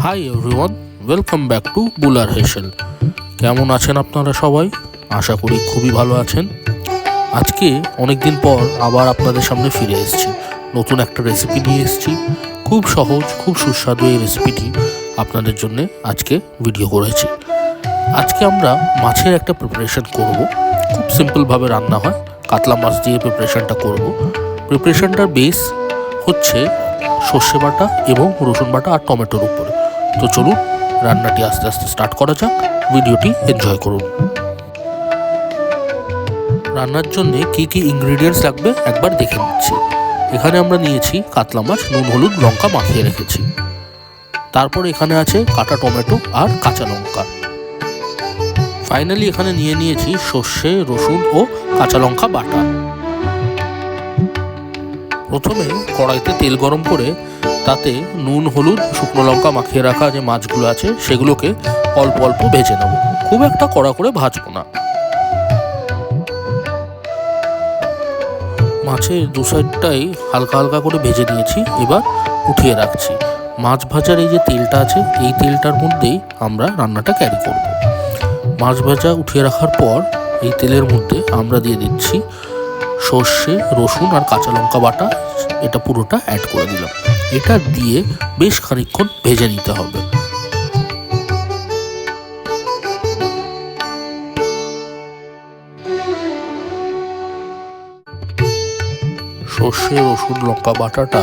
High everyone, welcome back to বুলার হেসেল। কেমন আছেন আপনারা সবাই? আশা করি খুবই ভালো আছেন। আজকে অনেক দিন পর আবার আপনাদের সামনে ফিরে এসেছি, নতুন একটা রেসিপি নিয়ে এসেছি। খুব সহজ, খুব সুস্বাদু এই রেসিপিটি আপনাদের জন্য আজকে ভিডিও করেছি। আজকে আমরা মাছের একটা প্রিপারেশন করব। খুব সিম্পলভাবে রান্না হয়, কাতলা মাছ দিয়ে প্রিপারেশনটা করব। প্রিপারেশনটার বেস হচ্ছে সর্ষে বাটা এবং রসুন বাটা আর টমেটোর উপরে। তো চলুন রান্নাটি আস্তে আস্তে স্টার্ট করা যাক, ভিডিওটি এনজয় করুন। রান্নার জন্য কী কী ইনগ্রিডিয়েন্টস লাগবে একবার দেখে নিচ্ছি। এখানে আমরা নিয়েছি কাতলা মাছ, নুন হলুদ লঙ্কা মাখিয়ে রেখেছি। তারপর এখানে আছে কাটা টমেটো আর কাঁচা লঙ্কা। ফাইনালি এখানে নিয়েছি সর্ষে, রসুন ও কাঁচা লঙ্কা বাটা। প্রথমে কড়াইতে তেল গরম করে তাতে নুন হলুদ শুকনো লঙ্কা মাখিয়ে রাখা যে মাছগুলো আছে সেগুলোকে অল্প অল্প ভেজে নেব, খুব একটা কড়া করে ভাজবো না। মাছের দু সাইডটাই হালকা হালকা করে ভেজে নিয়েছি, এবার উঠিয়ে রাখছি। মাছ ভাজার এই যে তেলটা আছে, এই তেলটার মধ্যেই আমরা রান্নাটা ক্যারি করব। মাছ ভাজা উঠিয়ে রাখার পর এই তেলের মধ্যে আমরা দিয়ে দিচ্ছি সর্ষে, রসুন আর কাঁচা লঙ্কা বাটা। এটা পুরোটা অ্যাড করে দিলাম। এটা দিয়ে বেশ খানিকক্ষণ ভেজে নিতে হবে। সর্ষে, রসুন, লঙ্কা বাটাটা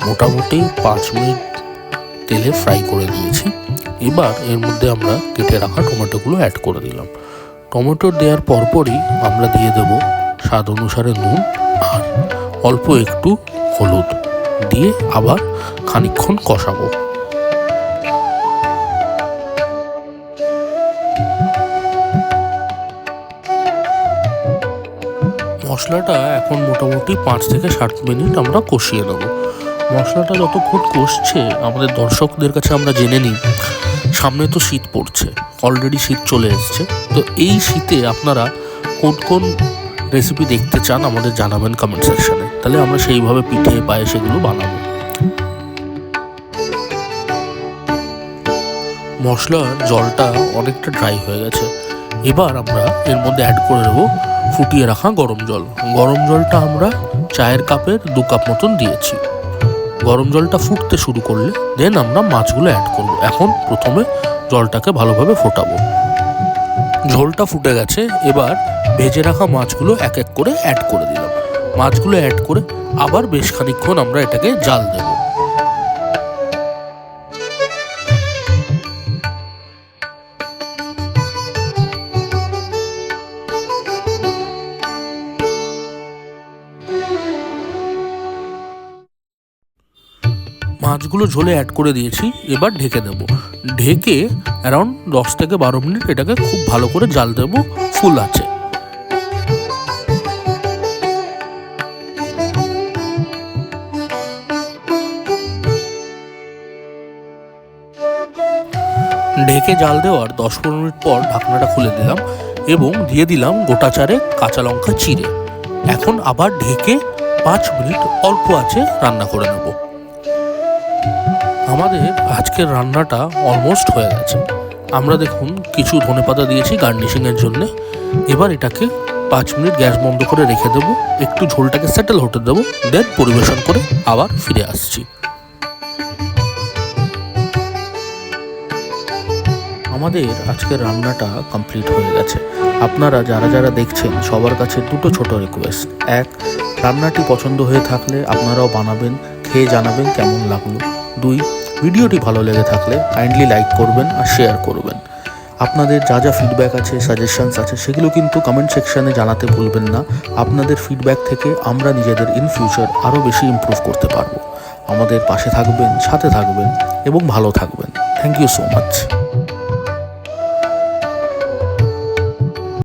মোটামুটি 5 মিনিট তেলে ফ্রাই করে নিয়েছি। এবার এর মধ্যে আমরা কেটে রাখা টমেটোগুলো অ্যাড করে দিলাম। টমেটো দেওয়ার পরপরই আমরা দিয়ে দেব স্বাদ অনুসারে নুন আর অল্প একটু হলুদ দিয়ে আবার খানিকক্ষণ কষাবো। মশলাটা এখন মোটামুটি 5 থেকে 7 মিনিট আমরা কষিয়ে নেব। মশলাটা যতক্ষণ কষছে আমাদের দর্শকদের কাছে আমরা জেনে নিই, সামনে তো শীত পড়ছে, অলরেডি শীত চলে এসছে। তো এই শীতে আপনারা কোন কোন রেসিপি দেখতে চান আমাদের জানাবেন কমেন্ট সেকশনে, তাহলে আমরা সেইভাবে পিঠে পায়েস এগুলো বানাবো। মশলার জলটা অনেকটা ড্রাই হয়ে গেছে। এবার আমরা এর মধ্যে অ্যাড করে দেবো ফুটিয়ে রাখা গরম জল। গরম জলটা আমরা চায়ের কাপের 2 কাপ মতন দিয়েছি। গরম জলটা ফুটতে শুরু করলে দেন আমরা মাছগুলো অ্যাড করব। এখন প্রথমে জলটাকে ভালোভাবে ফোটাবো। ঝোলটা ফুটে গেছে, এবার ভেজে রাখা মাছগুলো এক এক করে অ্যাড করে দিলাম। মাছগুলো অ্যাড করে আবার বেশ খানিকক্ষণ আমরা এটাকে জাল দেব। মাছগুলো ঝোলে অ্যাড করে দিয়েছি, এবার ঢেকে দেব। ঢেকে অ্যারাউন্ড 10 থেকে 12 মিনিট এটাকে খুব ভালো করে জাল দেব ফুল আঁচে। ঢেকে জাল দেওয়ার 10-15 মিনিট পর ঢাকনাটা খুলে দিলাম এবং দিয়ে দিলাম গোটা 4 কাঁচা লঙ্কা চিড়ে। এখন আবার ঢেকে 5 মিনিট অল্প আঁচে রান্না করে নেব। আমাদের আজকের রান্নাটা অলমোস্ট হয়ে গেছে। আমরা দেখুন কিছু ধনেপাতা দিয়েছি গার্নিশিংয়ের জন্য। এবার এটাকে 5 মিনিট গ্যাস বন্ধ করে রেখে দেবো, একটু ঝোলটাকে সেটেল হতে দেবো, দেন পরিবেশন করে আবার ফিরে আসছি। আমাদের আজকের রান্নাটা কমপ্লিট হয়ে গেছে। আপনারা যারা যারা দেখছেন সবার কাছে দুটো ছোট রিকোয়েস্ট। 1, রান্নাটি পছন্দ হয়ে থাকলে আপনারাও বানাবেন, খেয়ে জানাবেন কেমন লাগলো। 2, ভিডিওটি ভালো লেগে থাকলে কাইন্ডলি লাইক করবেন আর শেয়ার করবেন। আপনাদের যা যা ফিডব্যাক আছে, সাজেশনস আছে, সেগুলো কিন্তু কমেন্ট সেকশানে জানাতে ভুলবেন না। আপনাদের ফিডব্যাক থেকে আমরা নিজেদের ইন ফিউচার আরও বেশি ইমপ্রুভ করতে পারবো। আমাদের পাশে থাকবেন, সাথে থাকবেন এবং ভালো থাকবেন। Thank you so much.